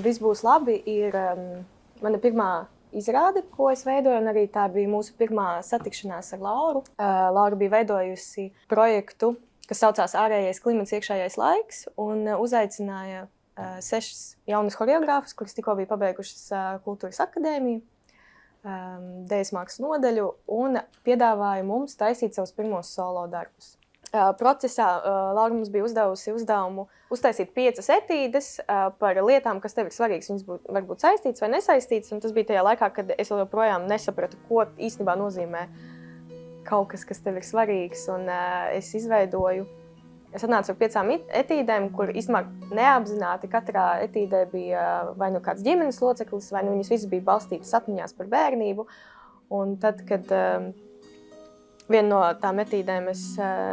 Viss būs labi ir mana pirmā izrāde, ko es veidoju, un arī tā bija mūsu pirmā satikšanās ar Lauru. Laura bija veidojusi projektu, kas saucās Ārējais klimats, iekšējais laiks, un uzaicināja 6 jaunas choreogrāfus, kuras tikko bija pabeigušas Kultūras akadēmiju, dēļas mākslas nodaļu, un piedāvāja mums taisīt savus pirmos solo darbus. Procesā Laura mums bija uzdevusi uzdevumu uztaisīt 5 etīdes par lietām, kas tev ir svarīgas. Viņas var būt saistītas vai nesaistītas, un tas bija tajā laikā, kad es joprojām nesapratu, ko īstenībā nozīmē kaut kas, kas tev ir svarīgs, un es atnācu ar 5 etīdēm, kur īstenībā neapzināti katrā etīdē bija vai nu kāds ģimenes loceklis, vai nu viņas visas bija balstītas atmiņās par bērnību. Un tad, kad vienu no tām etīdēm es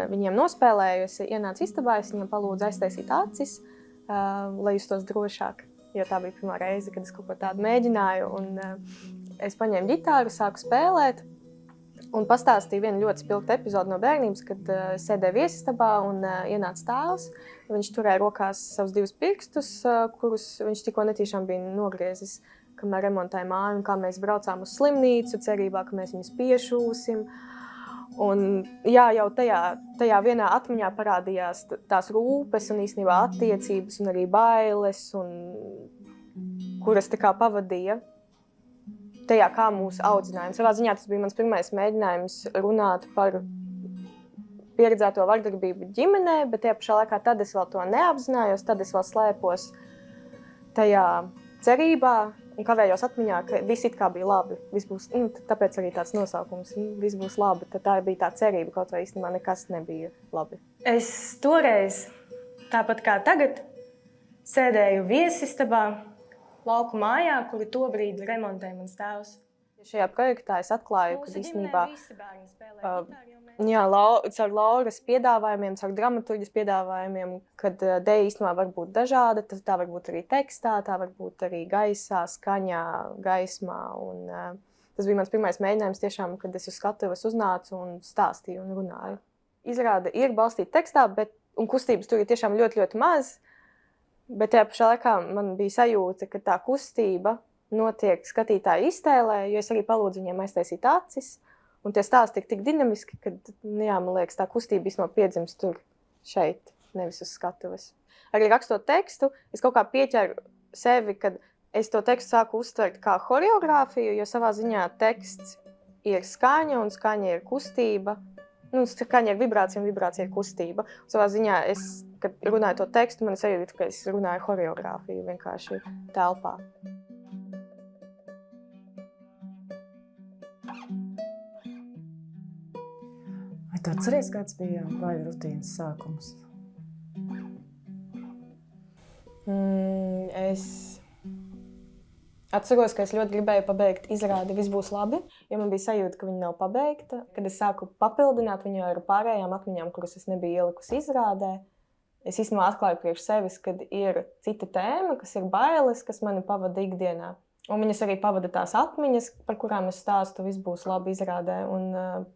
viņiem nospēlēju, es ienācu istabā, es viņiem palūdzu aiztaisīt acis, lai justos drošāk, jo tā bija pirmā reize, kad es kaut ko tādu mēģināju. Un es paņēmu ģitāru, sāku spēlēt un pastāstīju vienu ļoti spilgtu epizodu no bērnības, kad sēdēju viesistabā un ienāca tēvs. Viņš turēja rokās savus 2 pirkstus, kurus viņš tikko netīšām bija nogriezis, kamēr remontēja māju, un kā mēs braucām uz slimnīcu, cerībā, ka mēs viņus piešūsim. Un jā, jau tajā vienā atmiņā parādījās tās rūpes un īstenībā attiecības un arī bailes, kuras tā kā pavadīja tajā, kā mūs audzināja. Savā ziņā tas bija mans pirmais mēģinājums runāt par pieredzēto vardarbību ģimenē, bet tajā pašā laikā tad es vēl to neapzinājos, tad es vēl slēpos tajā cerībā, un kavējos atmiņā, ka viss it kā bija labi. Viss būs, tāpēc arī tāds nosaukums, viss būs labi. Tad tā bija tā cerība, kaut vai īstenībā nekas nebija labi. Es toreiz, tāpat kā tagad, sēdēju viesistabā lauku mājā, kuru tobrīd remontēja mans tēvs. Šajā projektā es atklāju, ka īstenībā caur Lauras piedāvājumiem, caur dramaturģijas piedāvājumiem, kad dēļa īstenībā var būt dažāda, tā var būt arī tekstā, tā var būt arī gaisā, skaņā, gaismā. Un, tas bija mans pirmais mēģinājums tiešām, kad es uz skatuves uznācu un stāstīju un runāju. Izrāde ir balstīta tekstā, un kustības tur ir tiešām ļoti, ļoti maz, bet tajā pašā laikā man bija sajūta, ka tā kustība notiek skatītāju iztēlē, jo es arī palūdzu viņiem aiztaisīt acis. Un tie stāsti ir tik dinamiski, ka, man liekas, tā kustība īstenībā piedzimst tur, šeit, nevis uz skatuves. Arī rakstot tekstu, es kaut kā pieķeru sevi, kad es to tekstu sāku uztvert kā choreogrāfiju, jo savā ziņā teksts ir skaņa un skaņa ir kustība. Skaņa ir vibrācija un vibrācija ir kustība. Un savā ziņā kad runāju to tekstu, man sajūta, ka es runāju choreogrāfiju vienkārši telpā. Vai tu atceries, kāds bija baiļu rutīnas sākums? Es atceros, ka es ļoti gribēju pabeigt izrādi Viss būs labi, jo man bija sajūta, ka viņa nav pabeigta. Kad es sāku papildināt viņu ar pārējām atmiņām, kuras es nebiju ielikusi izrādē, es īstenībā atklāju priekš sevis, kad ir cita tēma, kas ir bailes, kas mani pavada ikdienā. Un viņas arī pavada tās atmiņas, par kurām es stāstu Viss būs labi izrādē. Un,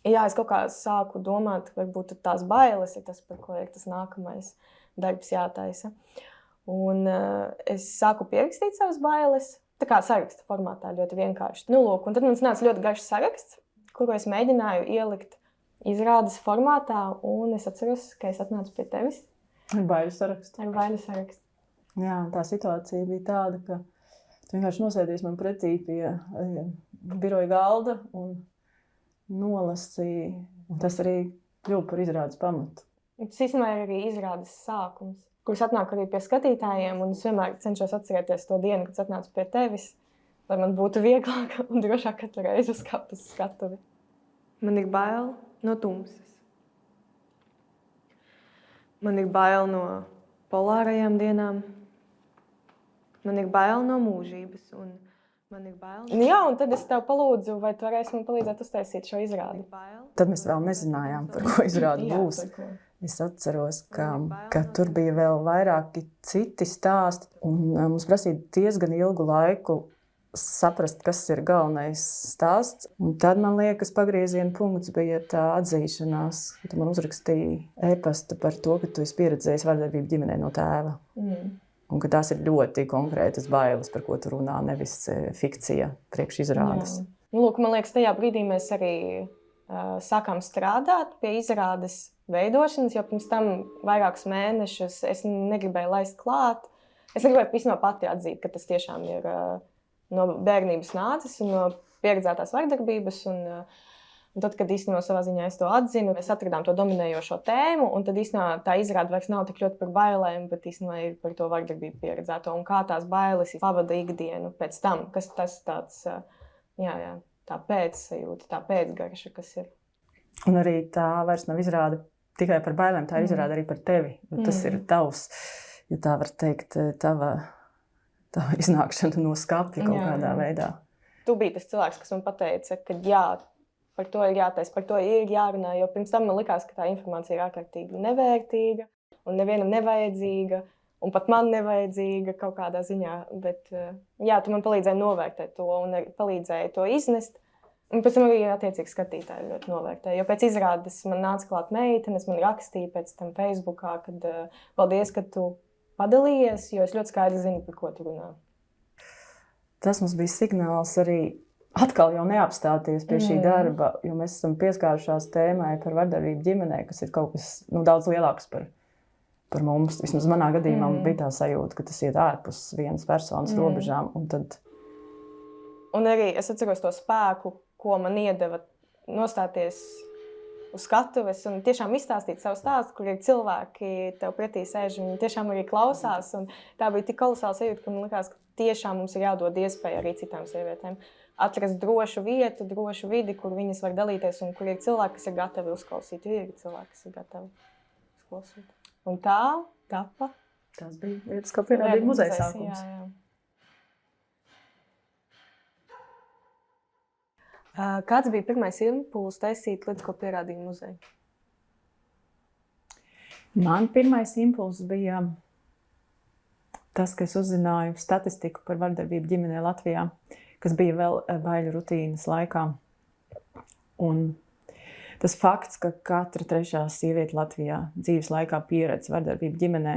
es kaut kā sāku domāt, varbūt tās bailes ir tas, par ko ir tas nākamais darbs jātaisa. Un es sāku pierakstīt savas bailes, tā kā saraksta formātā, ļoti vienkārši. Un tad man nāca ļoti garš saraksts, kuru es mēģināju ielikt izrādes formātā, un es atceros, ka es atnācu pie tevis. Ar baiļu sarakstu. Ar baiļu sarakstu. Jā, tā situācija bija tāda, ka tu vienkārši nosēdies man pretī pie biroja galda un nolasīja, un tas arī kļuva par izrādes pamatu. Tas īstenībā ir arī izrādes sākums, kurš atnāk arī pie skatītājiem, un es vienmēr cenšos atcerēties to dienu, kad es atnācu pie tevis, lai man būtu vieglāk un drošāk katru reizi uzkāpt uz skatuvi. Man ir bail no tumsas. Man ir bail no polārajām dienām. Man ir bail no mūžības. Un man ir bail no... Jā, un tad es tev palūdzu, vai tu varēsi man palīdzēt uztaisīt šo izrādi. Tad mēs vēl nezinājām, par ko izrādi būs. Es atceros, ka tur bija vēl vairāki citi stāsti, un mums prasīja diezgan ilgu laiku saprast, kas ir galvenais stāsts. Un tad, man liekas, pagrieziena punkts bija tā atzīšanās, ka tu man uzrakstīji e-pasta par to, ka tu esi pieredzējis vardarbību ģimenē no tēva. Un ka tās ir ļoti konkrētas bailes, par ko tu runā, nevis fikcija priekš izrādes. Nu, lūk, man liekas, tajā brīdī mēs arī sākām strādāt pie izrādes veidošanas, jo pirms tam vairākus mēnešus es negribēju laist klāt. Es negribēju īstenībā pati atzīt, ka tas tiešām ir no bērnības nācis un no pieredzētās vardarbības. Un tad, kad īstenībā savā ziņā es to atzinu, mēs atradām to dominējošo tēmu, un tad īstenībā tā izrāde vairs nav tik ļoti par bailēm, bet īstenībā ir par to vardarbību pieredzēto un kā tās bailes pavada ikdienu pēc tam, kas tas tāds, tā pēcsajūta, tā pēcgarša, kas ir. Un arī tā vairs nav izrāde tikai par bailēm, tā ir izrāde arī par tevi. Tas ir tavs, ja tā var teikt, tava iznākšana no skapja kaut kādā veidā. Tu biji tas cilvēks, kas man pateica, ka jā, par to ir jātaisa, par to ir jārunā, jo pirms tam man likās, ka tā informācija ir ārkārtīgi nevērtīga un nevienam nevajadzīga, un pat man nevajadzīga kaut kādā ziņā. Bet jā, tu man palīdzēji novērtēt to un palīdzēji to iznest. Un pēc tam arī attiecīgi skatītāji ļoti novērtēja. Jo pēc izrādes man nāca klāt meitenes, man rakstīja pēc tam Facebookā, kad paldies, ka tu padalījies, jo es ļoti skaidri zinu, par ko tu runā. Tas mums bija signāls arī atkal jau neapstāties pie šī darba, jo mēs esam pieskārušās tēmai par vardarbību ģimenē, kas ir kaut kas daudz lielāks par mums. Vismaz manā gadījumā bija tā sajūta, ka tas iet ārpus vienas personas robežām. Un arī es atceros to spēku, ko man iedeva nostāties uz skatuves un tiešām izstāstīt savu stāstu, kur ir cilvēki tev pretī sēž, viņi tiešām arī klausās. Un tā bija tik kolosāla sajūta, ka man likās, ka tiešām mums ir jādod iespēja arī citām sievietēm atrast drošu vietu, drošu vidi, kur viņas var dalīties un kur ir cilvēki, kas ir gatavi uzklausīt. Ir cilvēki, kas ir gatavi uzklausīt. Un tā tapa. Tas bija vietas, ko pierādīja muzeja sākums. Jā. Kāds bija pirmais impulss taisīt līdz, ko pierādīja muzeja? Man pirmais impulss bija tas, ka es uzzināju statistiku par vardarbību ģimenē Latvijā, kas bija vēl baiļu rutīnas laikā. Un tas fakts, ka katra trešā sieviete Latvijā dzīves laikā pieredz vardarbību ģimenē,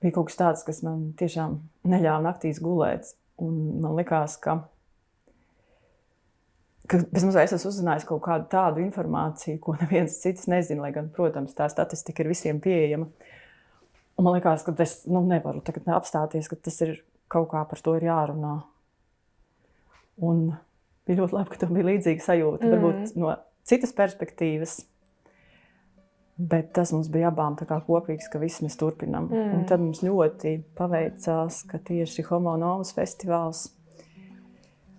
bija kaut kas tāds, kas man tiešām neļāva naktīs gulēt. Un man likās, ka es esmu uzzinājis kaut kādu tādu informāciju, ko neviens cits nezina, lai gan, protams, tā statistika ir visiem pieejama. Un man likās, ka es nevaru tagad apstāties, ka tas ir kaut kā par to ir jārunā. Un bija ļoti labi, ka tev bija līdzīga sajūta, varbūt no citas perspektīvas, bet tas mums bija abām tā kā kopīgs, ka viss mēs turpinām. Un tad mums ļoti paveicās, ka tieši Homo Novus festivāls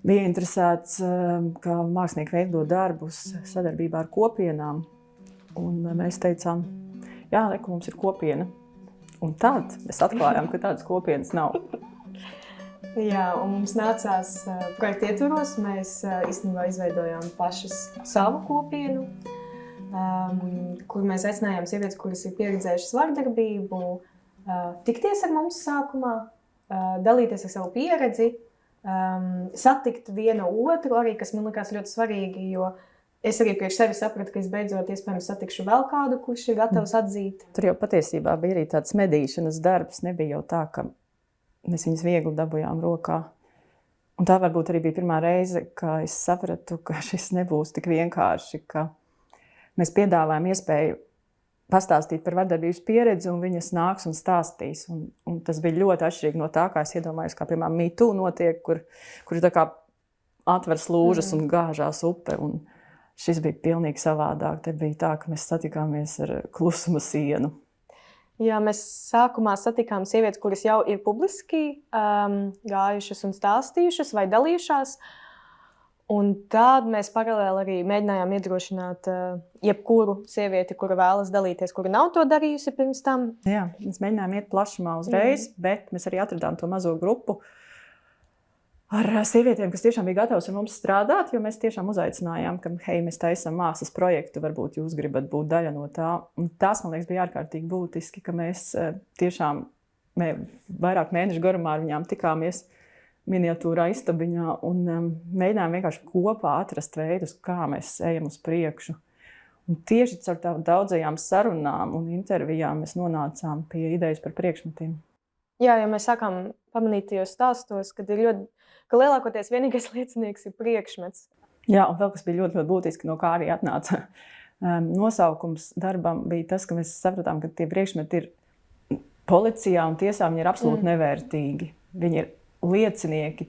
bija interesēts, ka mākslinieki veido darbus sadarbībā ar kopienām. Un mēs teicām, jā, reku, mums ir kopiena. Un tad mēs atklājām, ka tādas kopienas nav. Jā, un mums nācās projekta ietvaros. Mēs īstenībā izveidojām pašas savu kopienu, kur mēs aicinājām sievietes, kuras ir pieredzējušas vardarbību, tikties ar mums sākumā, dalīties ar savu pieredzi, satikt vienu otru arī, kas man likās ļoti svarīgi, jo es arī priekš sevi sapratu, ka es beidzot iespējams satikšu vēl kādu, kurš ir gatavs atzīt. Tur jau patiesībā bija arī tāds medīšanas darbs, nebija jau tā, ka mēs viņas viegli dabujām rokā. Un tā varbūt arī bija pirmā reize, ka es sapratu, ka šis nebūs tik vienkārši, ka mēs piedāvājam iespēju pastāstīt par vardarbības pieredzi, un viņas nāks un stāstīs. Un tas bija ļoti atšķirīgi no tā, kā es iedomājos, kā, piemēram, MeToo notiek, kur tā kā atver slūžas un gāžās upe. Un šis bija pilnīgi savādāk. Te bija tā, ka mēs satikāmies ar klusuma sienu. Jā, mēs sākumā satikām sievietes, kuras jau ir publiski gājušas un stāstījušas vai dalījušās. Un tad mēs paralēli arī mēģinājām iedrošināt jebkuru sievieti, kura vēlas dalīties, kura nav to darījusi pirms tam. Jā, mēs mēģinājām iet plašumā uzreiz, bet mēs arī atradām to mazo grupu ar sievietēm, kas tiešām bija gatavas ar mums strādāt, jo mēs tiešām uzaicinājām, ka, hei, mēs taisam mākslas projektu, varbūt jūs gribat būt daļa no tā. Un tas, man liekas, bija ārkārtīgi būtiski, ka mēs tiešām vairāk mēnešu garumā ar viņām tikāmies miniatūrā istabiņā un mēģinājām vienkārši kopā atrast veidus, kā mēs ejam uz priekšu. Un tieši caur daudzajām sarunām un intervijām mēs nonācām pie idejas par priekšmetiem. Jā, ja mēs sākam pamanīt tajos stāstos, ka lielākoties vienīgais liecinieks ir priekšmets. Jā, un vēl kas bija ļoti, ļoti būtiski, no kā arī atnāca nosaukums darbam, bija tas, ka mēs sapratām, ka tie priekšmeti ir policijā un tiesā, viņi ir absolūti nevērtīgi. Viņi ir liecinieki,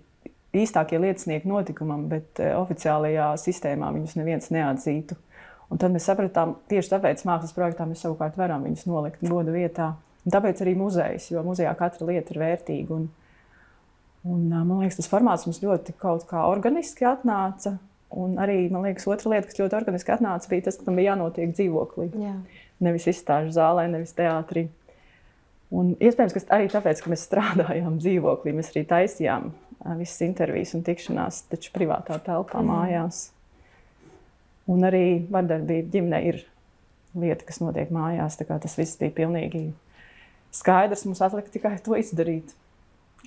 īstākie liecinieki notikumam, bet oficiālajā sistēmā viņus neviens neatzītu. Un tad mēs sapratām, tieši tāpēc mākslas projektā mēs savukārt varam viņus nolikt goda vietā. Un tāpēc arī muzejs, jo muzejā katra lieta ir vērtīga. Un man liekas, tas formāts mums ļoti kaut kā organiski atnāca. Un arī, man liekas, otra lieta, kas ļoti organiski atnāca, bija tas, ka tam bija jānotiek dzīvoklī. Jā. Nevis izstāžu zālē, nevis teātrī. Un iespējams, ka arī tāpēc, ka mēs strādājām dzīvoklī, mēs arī taisījām visas intervijas un tikšanās, taču privātā telpā mājās. Un arī vardarbība ģimenē ir lieta, kas notiek mājās, tā kā tas viss bija pilnīgi skaidrs, mums atlika tikai to izdarīt,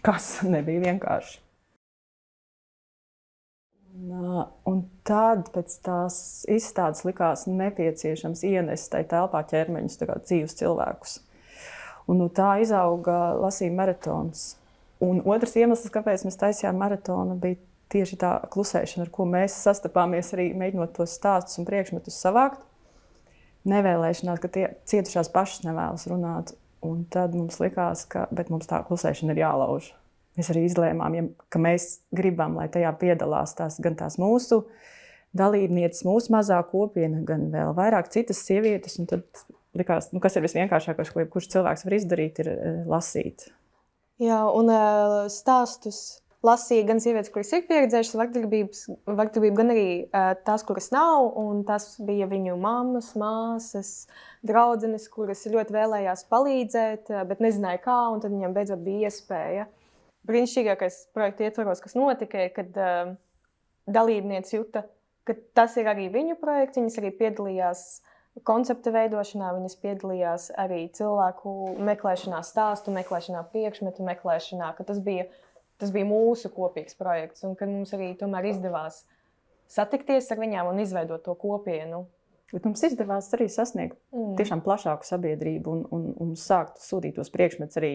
kas nebija vienkārši. Un tad pēc tās izstādes likās nepieciešams ienest tai telpā ķermeņus, tā kā dzīvus cilvēkus. Un no tā izauga lasījuma maratons. Un otrs iemesls, kāpēc mēs taisījām maratonu, bija tieši tā klusēšana, ar ko mēs sastapāmies arī mēģinot tos stāstus un priekšmetus savākt. Nevēlēšanās, ka tie cietušās pašas nevēlas runāt. Un tad mums likās, ka mums tā klusēšana ir jālauž. Mēs arī izlēmām, ka mēs gribam, lai tajā piedalās gan tās mūsu dalībnieces, mūsu mazā kopiena, gan vēl vairāk citas sievietes. Un tad likās, kas ir visvienkāršākais, ko jebkurš cilvēks var izdarīt, ir lasīt. Jā, un stāstus lasīja gan sievietes, kuras ir pieredzējušas vardarbību, gan arī tās, kuras nav. Un tas bija viņu mammas, māsas, draudzenes, kuras ļoti vēlējās palīdzēt, bet nezināja kā, un tad viņiem beidzot bija iespēja. Brīnišķīgākais projekta ietvaros, kas notika, ir, kad dalībniece juta, ka tas ir arī viņu projekts. Viņas arī piedalījās koncepta veidošanā, viņas piedalījās arī cilvēku meklēšanā, stāstu meklēšanā, priekšmetu meklēšanā, ka tas bija mūsu kopīgs projekts un ka mums arī tomēr izdevās satikties ar viņām un izveidot to kopienu. Bet mums izdevās arī sasniegt tiešām plašāku sabiedrību un sākt sūtīt tos priekšmetus arī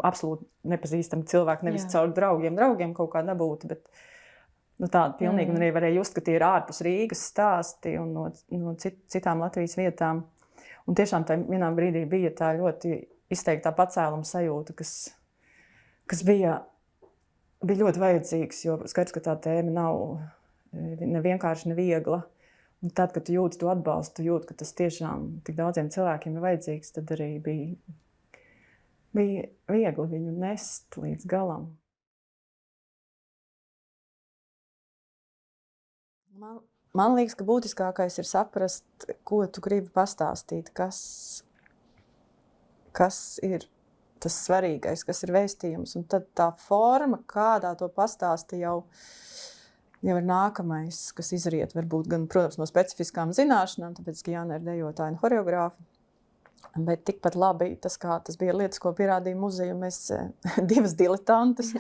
absolūti nepazīstami cilvēki, nevis caur draugiem kaut kā nebūtu, bet tāda pilnīgi. Un arī varēja just, ka tie ir ārpus Rīgas stāsti un no citām Latvijas vietām. Un tiešām tā vienā brīdī bija tā ļoti izteiktā pacēluma sajūta, kas bija ļoti vajadzīgs, jo skaidrs, ka tā tēma nav nevienkārši neviegla. Un tad, kad tu jūti to atbalstu, tu jūti, ka tas tiešām tik daudziem cilvēkiem ir vajadzīgs, tad arī bija viegli viņu nest līdz galam. Man liekas, ka būtiskākais ir saprast, ko tu gribi pastāstīt, kas ir tas svarīgais, kas ir vēstījums. Un tad tā forma, kādā to pastāsti jau ir nākamais, kas izriet varbūt gan, protams, no specifiskām zināšanām, tāpēc, ka Jāna ir dejotāja un horeogrāfa. Bet tikpat labi tas bija lietas, ko pierādīja muzeju. Mēs divas diletantes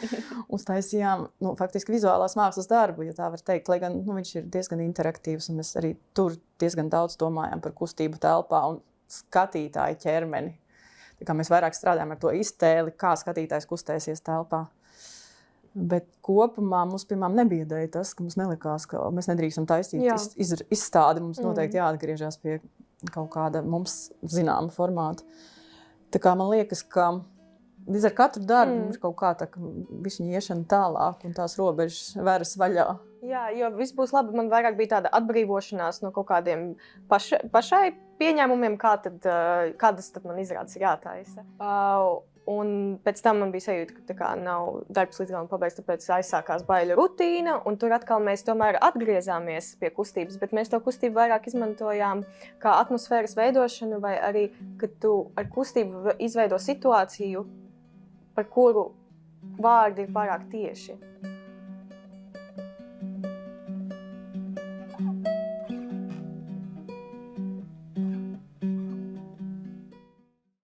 uztaisījām faktiski vizuālās mākslas darbu, ja tā var teikt, lai gan viņš ir diezgan interaktīvs, un mēs arī tur diezgan daudz domājam par kustību telpā un skatītāju ķermeni. Tā kā mēs vairāk strādājam ar to iztēli, kā skatītājs kustēsies telpā. Bet kopumā mums, piemēram, nebiedēja tas, ka mums nelikās, ka mēs nedrīkstam taisīt izstādi. Mums noteikti jāatgriežas pie kaut kāda mums zināma formāta. Tā kā man liekas, ka līdz ar katru darbu ir kaut kā tā, ka bišķiņa iešana tālāk un tās robežas veras vaļā. Jā, jo viss būs labi. Man vairāk bija tāda atbrīvošanās no kaut kādiem pašai pieņēmumiem, kādas tad man izrādes ir jātaisa. Un pēc tam man bija sajūta, ka nav darbs līdz galam pabeigts, tāpēc aizsākās baiļu rutīna. Un tur atkal mēs tomēr atgriezāmies pie kustības, bet mēs to kustību vairāk izmantojām kā atmosfēras veidošanu, vai arī, kad tu ar kustību izveido situāciju, par kuru vārdi ir pārāk tieši.